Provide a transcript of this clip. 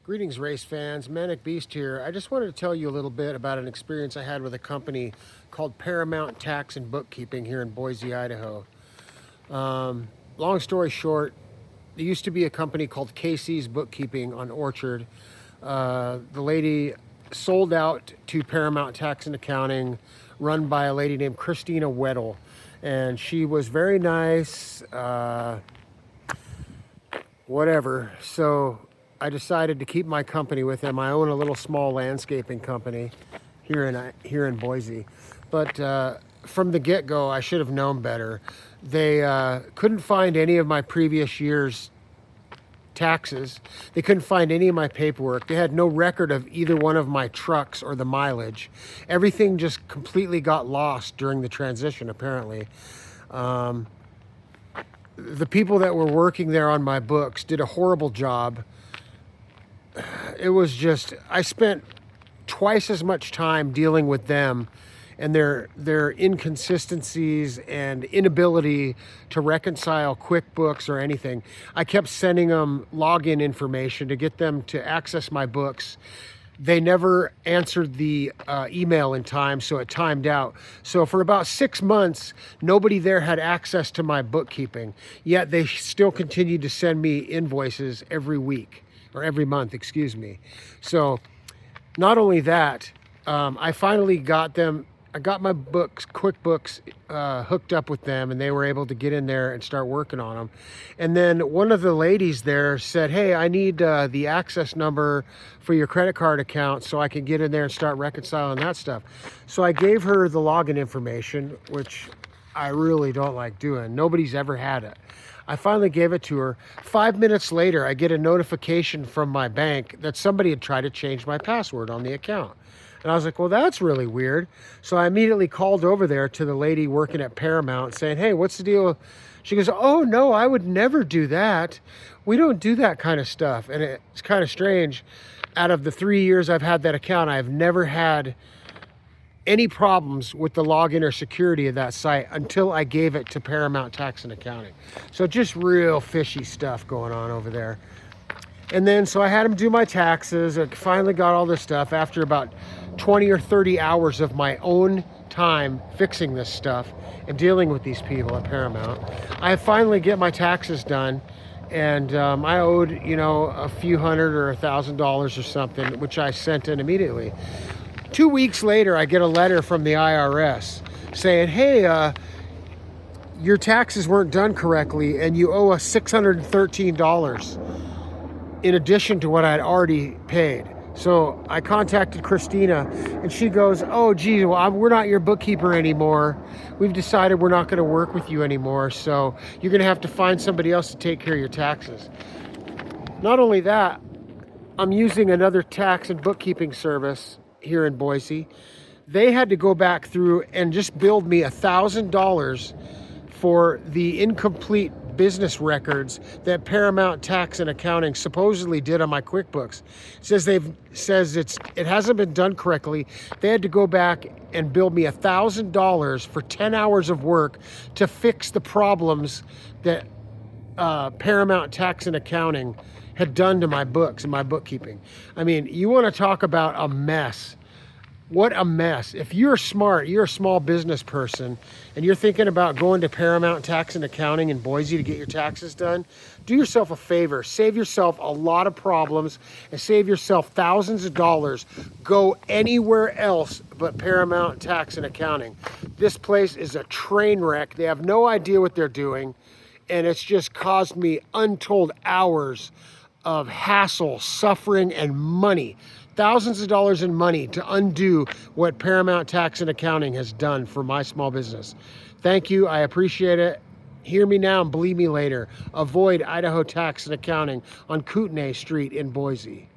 Greetings, race fans. Manic Beast here. I just wanted to tell you a little bit about an experience I had with a company called Paramount Tax and Bookkeeping here in Boise, Idaho. Long story short, there used to be a company called Casey's Bookkeeping on Orchard. The lady sold out to Paramount Tax and Accounting, run by a lady named Christina Weddle. And she was very nice, whatever. So I decided to keep my company with them. I own a little small landscaping company here in Boise. But from the get-go, I should have known better. They couldn't find any of my previous year's taxes. They couldn't find any of my paperwork. They had no record of either one of my trucks or the mileage. Everything just completely got lost during the transition, apparently. The people that were working there on my books did a horrible job. It was just, I spent twice as much time dealing with them and their inconsistencies and inability to reconcile QuickBooks or anything. I kept sending them login information to get them to access my books. They never answered the email in time, so it timed out. So for about 6 months, nobody there had access to my bookkeeping, yet they still continued to send me invoices every week, or every month, excuse me. So not only that, I finally got them, I got my books, QuickBooks, hooked up with them, and they were able to get in there and start working on them. And then one of the ladies there said, hey, I need the access number for your credit card account so I can get in there and start reconciling that stuff. So I gave her the login information, which I really don't like doing. Nobody's ever had it. I finally gave it to her. 5 minutes later, I get a notification from my bank that somebody had tried to change my password on the account. And I was like, well, that's really weird. So I immediately called over there to the lady working at Paramount saying, hey, what's the deal? She goes, oh, no, I would never do that. We don't do that kind of stuff. And it's kind of strange. Out of the 3 years I've had that account, I've never had any problems with the login or security of that site until I gave it to Paramount Tax and Accounting. So just real fishy stuff going on over there. And then, so I had them do my taxes. I finally got all this stuff after about 20 or 30 hours of my own time fixing this stuff and dealing with these people at Paramount. I finally get my taxes done, and I owed, a few hundred or $1,000 or something, which I sent in immediately. 2 weeks later, I get a letter from the IRS saying, hey, your taxes weren't done correctly and you owe us $613 in addition to what I'd already paid. So I contacted Christina and she goes, oh, gee, well, we're not your bookkeeper anymore. We've decided we're not going to work with you anymore. So you're going to have to find somebody else to take care of your taxes. Not only that, I'm using another tax and bookkeeping service here in Boise. They had to go back through and just build me $1,000 for the incomplete business records that Paramount Tax and Accounting supposedly did on my QuickBooks. It says it hasn't been done correctly. They had to go back and build me $1,000 for 10 hours of work to fix the problems that Paramount Tax and Accounting had done to my books and my bookkeeping. I mean, you want to talk about a mess. What a mess. If you're smart, you're a small business person, and you're thinking about going to Paramount Tax and Accounting in Boise to get your taxes done, do yourself a favor. Save yourself a lot of problems and save yourself thousands of dollars. Go anywhere else but Paramount Tax and Accounting. This place is a train wreck. They have no idea what they're doing, and it's just caused me untold hours of hassle, suffering, and money. Thousands of dollars in money to undo what Paramount Tax and Accounting has done for my small business. Thank you. I appreciate it. Hear me now and believe me later. Avoid Idaho Tax and Accounting on Kootenai Street in Boise.